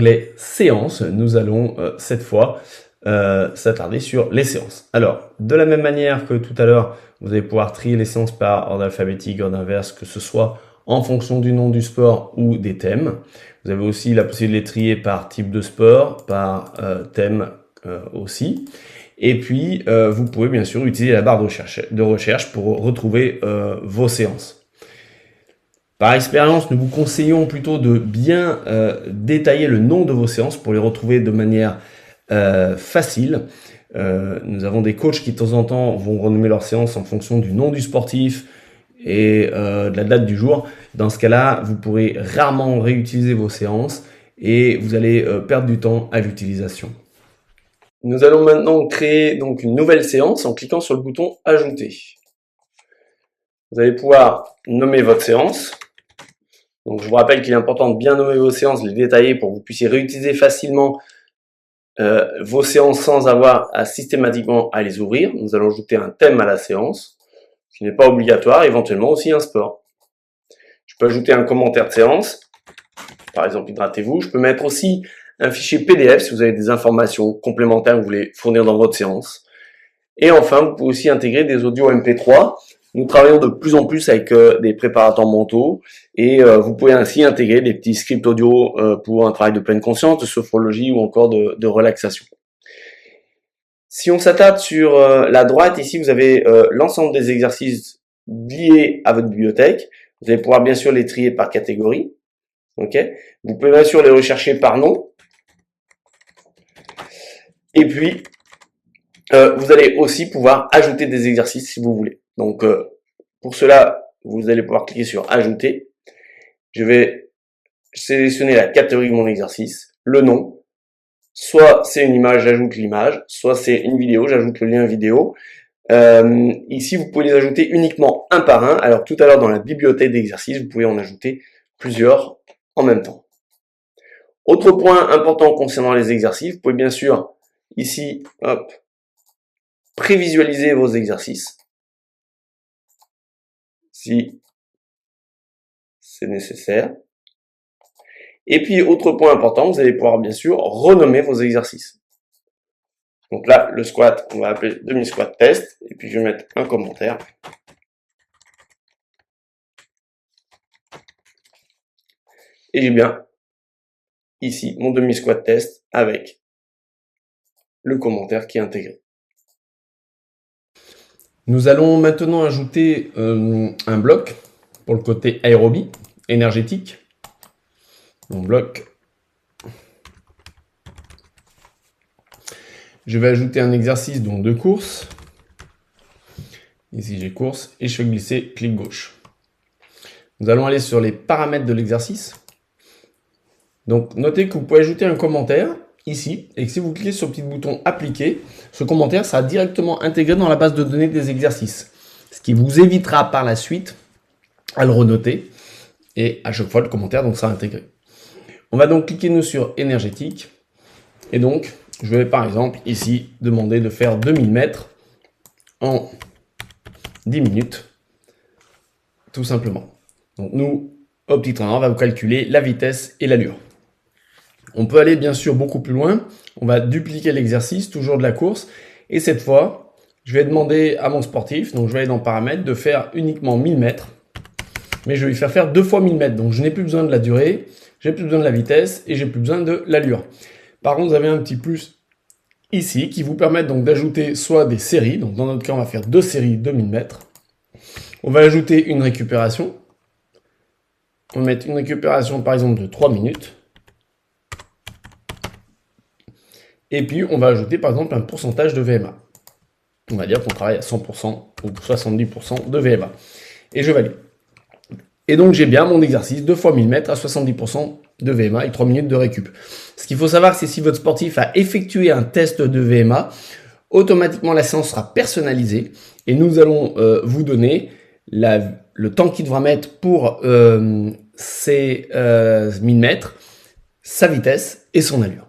l'onglet séances, nous allons cette fois s'attarder sur les séances. Alors, de la même manière que tout à l'heure, vous allez pouvoir trier les séances par ordre alphabétique, ordre inverse, que ce soit en fonction du nom du sport ou des thèmes. Vous avez aussi la possibilité de les trier par type de sport, par thème aussi. Et puis, vous pouvez bien sûr utiliser la barre de recherche pour retrouver vos séances. Par expérience, nous vous conseillons plutôt de bien détailler le nom de vos séances pour les retrouver de manière facile. Nous avons des coachs qui de temps en temps vont renommer leurs séances en fonction du nom du sportif et de la date du jour. Dans ce cas-là, vous pourrez rarement réutiliser vos séances et vous allez perdre du temps à l'utilisation. Nous allons maintenant créer donc une nouvelle séance en cliquant sur le bouton « Ajouter ». Vous allez pouvoir nommer votre séance. Donc, je vous rappelle qu'il est important de bien nommer vos séances, de les détailler pour que vous puissiez réutiliser facilement vos séances sans avoir à systématiquement à les ouvrir. Nous allons ajouter un thème à la séance, qui n'est pas obligatoire, éventuellement aussi un sport. Je peux ajouter un commentaire de séance, par exemple hydratez-vous. Je peux mettre aussi un fichier PDF si vous avez des informations complémentaires que vous voulez fournir dans votre séance. Et enfin, vous pouvez aussi intégrer des audios MP3. Nous travaillons de plus en plus avec des préparateurs mentaux et vous pouvez ainsi intégrer des petits scripts audio pour un travail de pleine conscience, de sophrologie ou encore de relaxation. Si on s'attarde sur la droite, ici vous avez l'ensemble des exercices liés à votre bibliothèque. Vous allez pouvoir bien sûr les trier par catégorie. Okay. Vous pouvez bien sûr les rechercher par nom. Et puis, vous allez aussi pouvoir ajouter des exercices si vous voulez. Donc, pour cela, vous allez pouvoir cliquer sur « Ajouter ». Je vais sélectionner la catégorie de mon exercice, le nom. Soit c'est une image, j'ajoute l'image. Soit c'est une vidéo, j'ajoute le lien vidéo. Ici, vous pouvez les ajouter uniquement un par un. Alors, tout à l'heure, dans la bibliothèque d'exercices, vous pouvez en ajouter plusieurs en même temps. Autre point important concernant les exercices, vous pouvez bien sûr, ici, hop, prévisualiser vos exercices, si c'est nécessaire. Et puis, autre point important, vous allez pouvoir bien sûr renommer vos exercices. Donc là, le squat, on va appeler demi-squat test, et puis je vais mettre un commentaire. Et j'ai bien ici mon demi-squat test avec le commentaire qui est intégré. Nous allons maintenant ajouter un bloc pour le côté aérobie, énergétique. Mon bloc. Je vais ajouter un exercice donc de course. Ici j'ai course et je fais glisser clic gauche. Nous allons aller sur les paramètres de l'exercice. Donc notez que vous pouvez ajouter un commentaire ici, et que si vous cliquez sur le petit bouton appliquer, ce commentaire sera directement intégré dans la base de données des exercices, ce qui vous évitera par la suite à le renoter, et à chaque fois le commentaire donc sera intégré. On va donc cliquer nous sur énergétique, et donc je vais par exemple ici demander de faire 2000 mètres en 10 minutes, tout simplement. Donc nous, au petit train, on va vous calculer la vitesse et l'allure. On peut aller bien sûr beaucoup plus loin. On va dupliquer l'exercice, toujours de la course. Et cette fois, je vais demander à mon sportif, donc je vais aller dans paramètres, de faire uniquement 1000 mètres. Mais je vais lui faire 2 fois 1000 mètres. Donc je n'ai plus besoin de la durée, j'ai plus besoin de la vitesse et j'ai plus besoin de l'allure. Par contre, vous avez un petit plus ici qui vous permet donc d'ajouter soit des séries. Donc dans notre cas, on va faire 2 séries de 1000 mètres. On va ajouter une récupération. On va mettre une récupération par exemple de 3 minutes. Et puis, on va ajouter par exemple un pourcentage de VMA. On va dire qu'on travaille à 100% ou 70% de VMA. Et je valide. Et donc, j'ai bien mon exercice 2 fois 1000 mètres à 70% de VMA et 3 minutes de récup. Ce qu'il faut savoir, c'est si votre sportif a effectué un test de VMA, automatiquement la séance sera personnalisée et nous allons vous donner le temps qu'il devra mettre pour ces 1000 mètres, sa vitesse et son allure.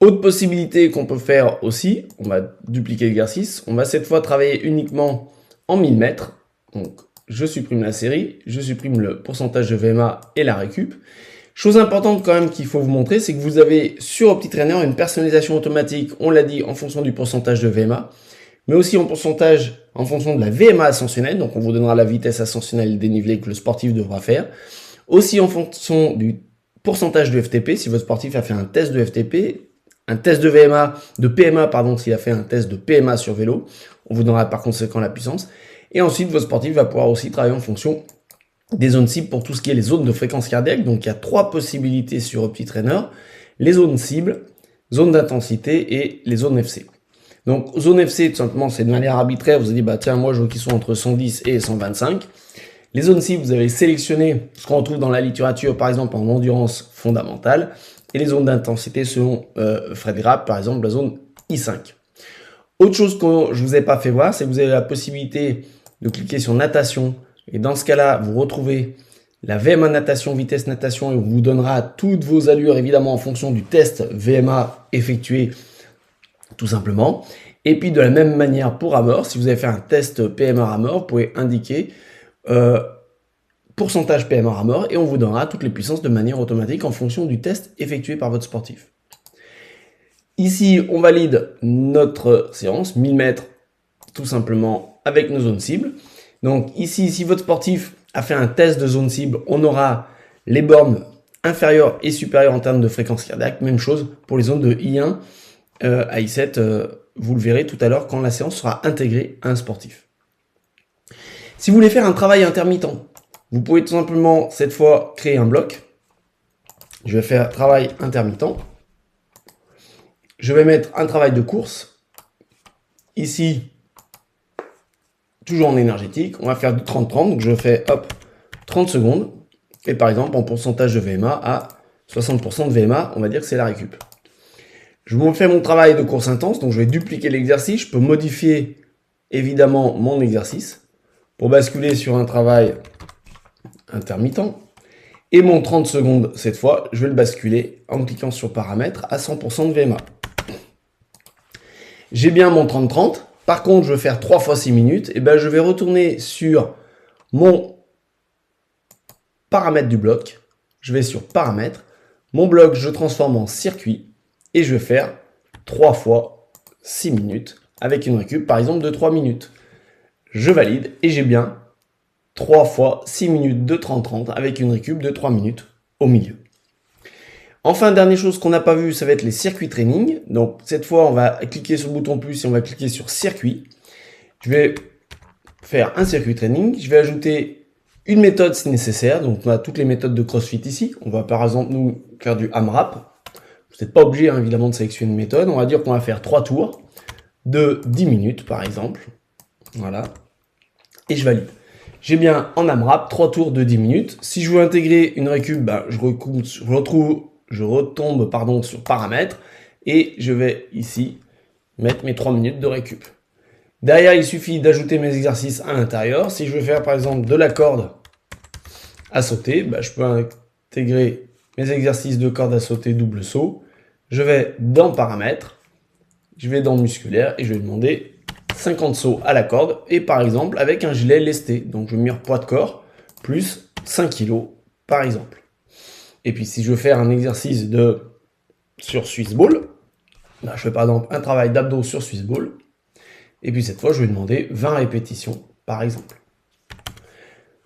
Autre possibilité qu'on peut faire aussi, on va dupliquer l'exercice, on va cette fois travailler uniquement en 1000 mètres. Donc je supprime la série, je supprime le pourcentage de VMA et la récup. Chose importante quand même qu'il faut vous montrer, c'est que vous avez sur OptiTrainer une personnalisation automatique, on l'a dit, en fonction du pourcentage de VMA, mais aussi en pourcentage en fonction de la VMA ascensionnelle, donc on vous donnera la vitesse ascensionnelle dénivelée que le sportif devra faire, aussi en fonction du pourcentage de FTP, si votre sportif a fait un test de FTP, un test de VMA, de PMA, pardon, s'il a fait un test de PMA sur vélo, on vous donnera par conséquent la puissance, et ensuite votre sportif va pouvoir aussi travailler en fonction des zones cibles pour tout ce qui est les zones de fréquence cardiaque. Donc il y a 3 possibilités sur OptiTrainer, les zones cibles, zones d'intensité et les zones FC. Donc zone FC, tout simplement, c'est de manière arbitraire, vous avez dit, bah tiens, moi je veux qu'ils sont entre 110 et 125. Les zones cibles, vous avez sélectionné ce qu'on retrouve dans la littérature, par exemple en endurance fondamentale, et les zones d'intensité selon Fred Grapp, par exemple la zone I5. Autre chose que je ne vous ai pas fait voir, c'est que vous avez la possibilité de cliquer sur natation, et dans ce cas-là, vous retrouvez la VMA natation, vitesse natation, et on vous donnera toutes vos allures, évidemment, en fonction du test VMA effectué, tout simplement. Et puis, de la même manière pour Rameur, si vous avez fait un test PMA Rameur, vous pouvez indiquer pourcentage PMA Rameur, et on vous donnera toutes les puissances de manière automatique en fonction du test effectué par votre sportif. Ici, on valide notre séance, 1000 mètres, tout simplement, avec nos zones cibles. Donc ici, si votre sportif a fait un test de zone cible, on aura les bornes inférieures et supérieures en termes de fréquence cardiaque. Même chose pour les zones de I1 à I7, vous le verrez tout à l'heure quand la séance sera intégrée à un sportif. Si vous voulez faire un travail intermittent, vous pouvez tout simplement cette fois créer un bloc. Je vais faire travail intermittent. Je vais mettre un travail de course. Ici, toujours en énergétique, on va faire du 30-30, donc je fais hop, 30 secondes, et par exemple en pourcentage de VMA à 60% de VMA, on va dire que c'est la récup. Je me fais mon travail de course intense, donc je vais dupliquer l'exercice, je peux modifier évidemment mon exercice pour basculer sur un travail intermittent, et mon 30 secondes cette fois, je vais le basculer en cliquant sur paramètres à 100% de VMA. J'ai bien mon 30-30. Par contre, je veux faire 3 fois 6 minutes, et ben je vais retourner sur mon paramètre du bloc. Je vais sur paramètres. Mon bloc, je transforme en circuit et je vais faire 3 fois 6 minutes avec une récup, par exemple, de 3 minutes. Je valide et j'ai bien 3 fois 6 minutes de 30-30 avec une récup de 3 minutes au milieu. Enfin, dernière chose qu'on n'a pas vu, ça va être les circuits training. Donc, cette fois, on va cliquer sur le bouton plus et on va cliquer sur circuit. Je vais faire un circuit training. Je vais ajouter une méthode si nécessaire. Donc, on a toutes les méthodes de CrossFit ici. On va par exemple, nous, faire du AMRAP. Vous n'êtes pas obligé, hein, évidemment, de sélectionner une méthode. On va dire qu'on va faire 3 tours de 10 minutes, par exemple. Voilà. Et je valide. J'ai bien en AMRAP 3 tours de 10 minutes. Si je veux intégrer une récup, ben, je retombe sur paramètres et je vais ici mettre mes 3 minutes de récup. Derrière, il suffit d'ajouter mes exercices à l'intérieur. Si je veux faire par exemple de la corde à sauter, ben, je peux intégrer mes exercices de corde à sauter double saut. Je vais dans paramètres, je vais dans musculaire et je vais demander 50 sauts à la corde et par exemple avec un gilet lesté. Donc je vais mettre poids de corps plus 5 kg par exemple. Et puis si je veux faire un exercice sur Swiss Ball, là, je fais par exemple un travail d'abdos sur Swiss Ball. Et puis cette fois, je vais demander 20 répétitions par exemple.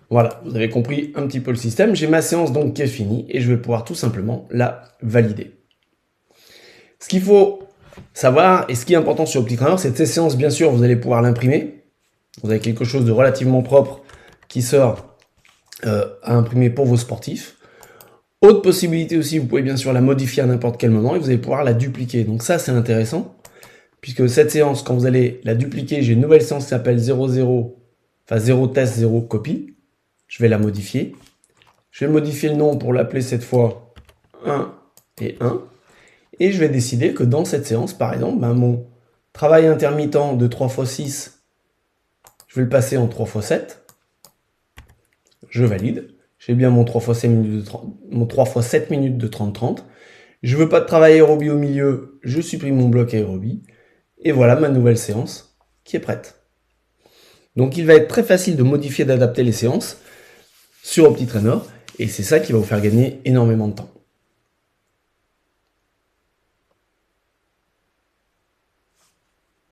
Voilà, vous avez compris un petit peu le système. J'ai ma séance donc qui est finie et je vais pouvoir tout simplement la valider. Ce qu'il faut savoir et ce qui est important sur OptiTrainer, c'est que ces séances, bien sûr, vous allez pouvoir l'imprimer. Vous avez quelque chose de relativement propre qui sort à imprimer pour vos sportifs. Autre possibilité aussi, vous pouvez bien sûr la modifier à n'importe quel moment et vous allez pouvoir la dupliquer. Donc ça, c'est intéressant, puisque cette séance, quand vous allez la dupliquer, j'ai une nouvelle séance qui s'appelle 0 test, 0 copie. Je vais la modifier. Je vais modifier le nom pour l'appeler cette fois 1 et 1. Et je vais décider que dans cette séance, par exemple, ben, mon travail intermittent de 3 x 6, je vais le passer en 3 x 7. Je valide. J'ai bien mon 3 x 7 minutes de 30-30. Je ne veux pas de travail aérobie au milieu, je supprime mon bloc aérobie. Et voilà ma nouvelle séance qui est prête. Donc il va être très facile de modifier et d'adapter les séances sur OptiTrainer. Et c'est ça qui va vous faire gagner énormément de temps.